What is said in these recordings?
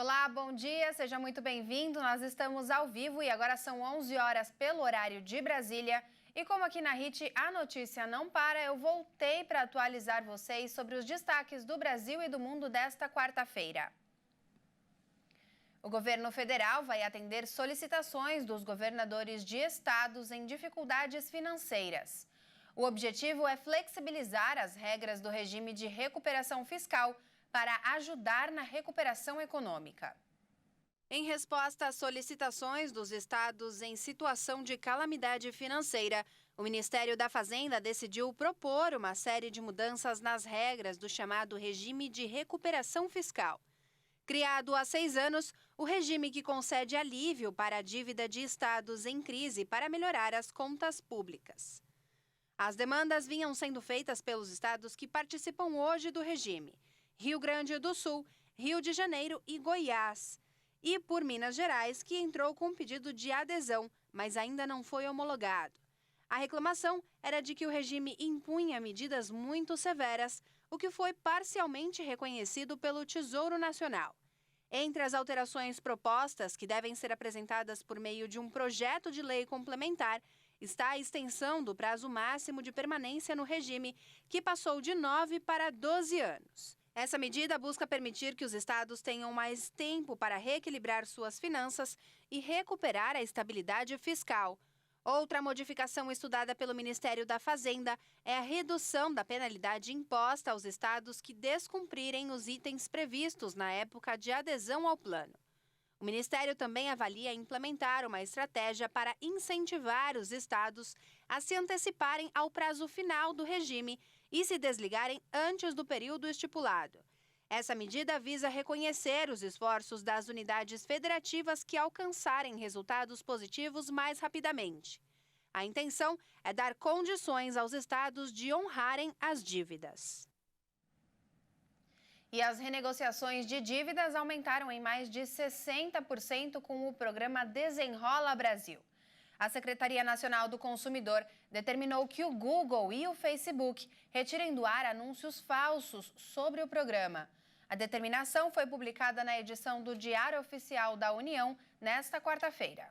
Olá, bom dia, seja muito bem-vindo. Nós estamos ao vivo e agora são 11 horas pelo horário de Brasília. E como aqui na HIT a notícia não para, eu voltei para atualizar vocês sobre os destaques do Brasil e do mundo desta quarta-feira. O governo federal vai atender solicitações dos governadores de estados em dificuldades financeiras. O objetivo é flexibilizar as regras do regime de recuperação fiscal para ajudar na recuperação econômica. Em resposta às solicitações dos estados em situação de calamidade financeira, o Ministério da Fazenda decidiu propor uma série de mudanças nas regras do chamado regime de recuperação fiscal. Criado há 6 anos, o regime que concede alívio para a dívida de estados em crise para melhorar as contas públicas. As demandas vinham sendo feitas pelos estados que participam hoje do regime: Rio Grande do Sul, Rio de Janeiro e Goiás. E por Minas Gerais, que entrou com um pedido de adesão, mas ainda não foi homologado. A reclamação era de que o regime impunha medidas muito severas, o que foi parcialmente reconhecido pelo Tesouro Nacional. Entre as alterações propostas, que devem ser apresentadas por meio de um projeto de lei complementar, está a extensão do prazo máximo de permanência no regime, que passou de 9 para 12 anos. Essa medida busca permitir que os estados tenham mais tempo para reequilibrar suas finanças e recuperar a estabilidade fiscal. Outra modificação estudada pelo Ministério da Fazenda é a redução da penalidade imposta aos estados que descumprirem os itens previstos na época de adesão ao plano. O Ministério também avalia implementar uma estratégia para incentivar os estados a se anteciparem ao prazo final do regime e se desligarem antes do período estipulado. Essa medida visa reconhecer os esforços das unidades federativas que alcançarem resultados positivos mais rapidamente. A intenção é dar condições aos estados de honrarem as dívidas. E as renegociações de dívidas aumentaram em mais de 60% com o programa Desenrola Brasil. A Secretaria Nacional do Consumidor determinou que o Google e o Facebook retirem do ar anúncios falsos sobre o programa. A determinação foi publicada na edição do Diário Oficial da União nesta quarta-feira.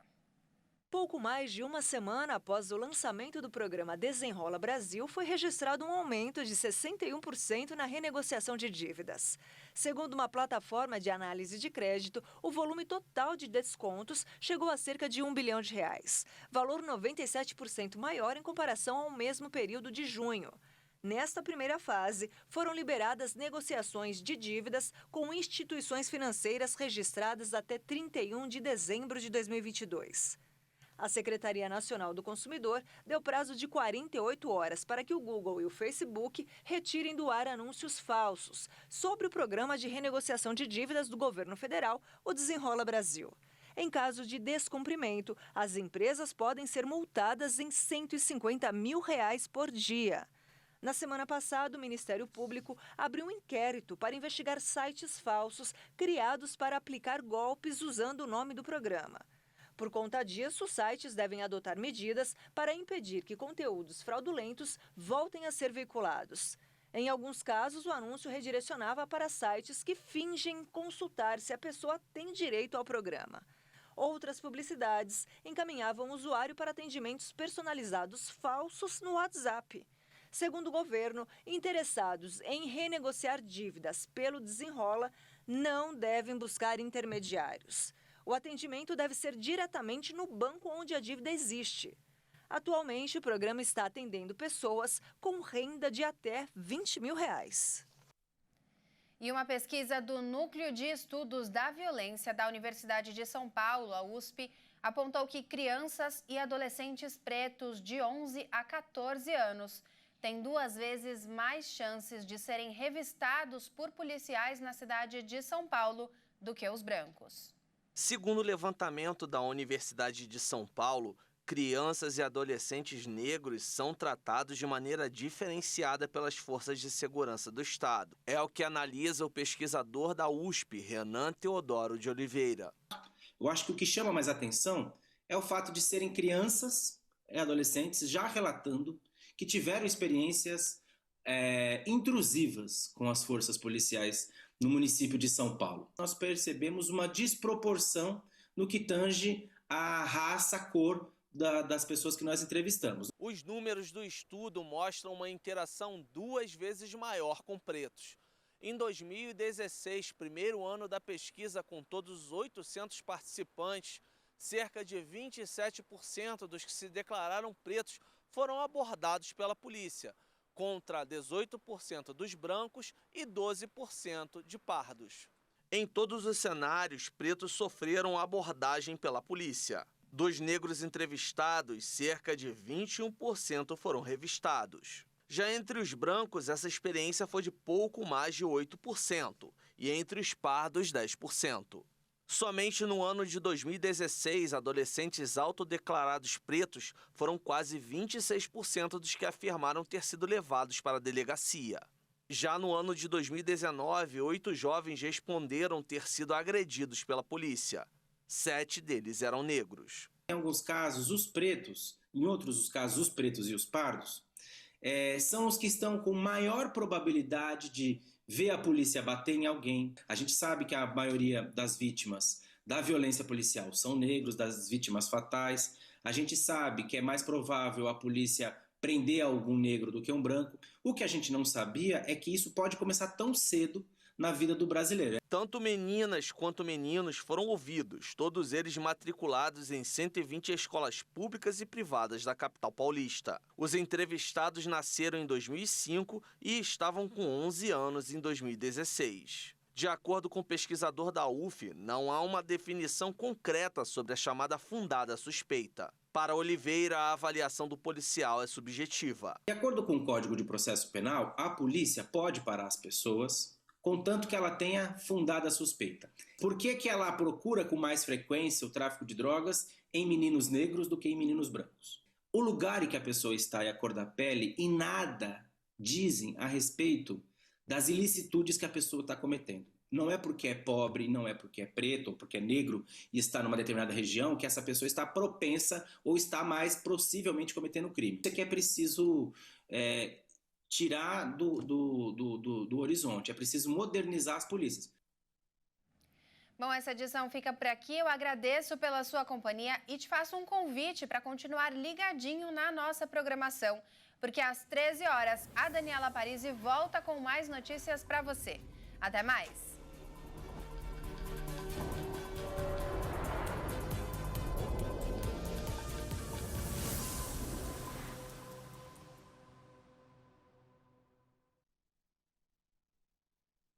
Pouco mais de uma semana após o lançamento do programa Desenrola Brasil, foi registrado um aumento de 61% na renegociação de dívidas. Segundo uma plataforma de análise de crédito, o volume total de descontos chegou a cerca de R$ 1 bilhão, valor 97% maior em comparação ao mesmo período de junho. Nesta primeira fase, foram liberadas negociações de dívidas com instituições financeiras registradas até 31 de dezembro de 2022. A Secretaria Nacional do Consumidor deu prazo de 48 horas para que o Google e o Facebook retirem do ar anúncios falsos sobre o programa de renegociação de dívidas do governo federal, o Desenrola Brasil. Em caso de descumprimento, as empresas podem ser multadas em R$ 150 mil por dia. Na semana passada, o Ministério Público abriu um inquérito para investigar sites falsos criados para aplicar golpes usando o nome do programa. Por conta disso, os sites devem adotar medidas para impedir que conteúdos fraudulentos voltem a ser veiculados. Em alguns casos, o anúncio redirecionava para sites que fingem consultar se a pessoa tem direito ao programa. Outras publicidades encaminhavam o usuário para atendimentos personalizados falsos no WhatsApp. Segundo o governo, interessados em renegociar dívidas pelo Desenrola não devem buscar intermediários. O atendimento deve ser diretamente no banco onde a dívida existe. Atualmente, o programa está atendendo pessoas com renda de até R$ 20 mil. E uma pesquisa do Núcleo de Estudos da Violência da Universidade de São Paulo, a USP, apontou que crianças e adolescentes pretos de 11 a 14 anos têm 2 vezes mais chances de serem revistados por policiais na cidade de São Paulo do que os brancos. Segundo o levantamento da Universidade de São Paulo, crianças e adolescentes negros são tratados de maneira diferenciada pelas forças de segurança do Estado. É o que analisa o pesquisador da USP, Renan Teodoro de Oliveira. Eu acho que o que chama mais atenção é o fato de serem crianças e adolescentes já relatando que tiveram experiências intrusivas com as forças policiais no município de São Paulo. Nós percebemos uma desproporção no que tange a raça, a cor das pessoas que nós entrevistamos. Os números do estudo mostram uma interação 2 vezes maior com pretos. Em 2016, primeiro ano da pesquisa com todos os 800 participantes, cerca de 27% dos que se declararam pretos foram abordados pela polícia, contra 18% dos brancos e 12% de pardos. Em todos os cenários, pretos sofreram abordagem pela polícia. Dos negros entrevistados, cerca de 21% foram revistados. Já entre os brancos, essa experiência foi de pouco mais de 8%, e entre os pardos, 10%. Somente no ano de 2016, adolescentes autodeclarados pretos foram quase 26% dos que afirmaram ter sido levados para a delegacia. Já no ano de 2019, 8 jovens responderam ter sido agredidos pela polícia. 7 deles eram negros. Em alguns casos, os pretos, em outros os casos, os pretos e os pardos, são os que estão com maior probabilidade de ver a polícia bater em alguém. A gente sabe que a maioria das vítimas da violência policial são negros, das vítimas fatais. A gente sabe que é mais provável a polícia prender algum negro do que um branco. O que a gente não sabia é que isso pode começar tão cedo na vida do brasileiro. Tanto meninas quanto meninos foram ouvidos, todos eles matriculados em 120 escolas públicas e privadas da capital paulista. Os entrevistados nasceram em 2005 e estavam com 11 anos em 2016. De acordo com o pesquisador da UF, não há uma definição concreta sobre a chamada fundada suspeita. Para Oliveira, a avaliação do policial é subjetiva. De acordo com o Código de Processo Penal, a polícia pode parar as pessoas, contanto que ela tenha fundada suspeita. Por que ela procura com mais frequência o tráfico de drogas em meninos negros do que em meninos brancos? O lugar em que a pessoa está e a cor da pele em nada dizem a respeito das ilicitudes que a pessoa está cometendo. Não é porque é pobre, não é porque é preto ou porque é negro e está numa determinada região que essa pessoa está propensa ou está mais possivelmente cometendo crime. Isso aqui é preciso tirar do horizonte, é preciso modernizar as polícias. Bom, essa edição fica por aqui. Eu agradeço pela sua companhia e te faço um convite para continuar ligadinho na nossa programação, porque às 13 horas a Daniela Parisi volta com mais notícias para você. Até mais!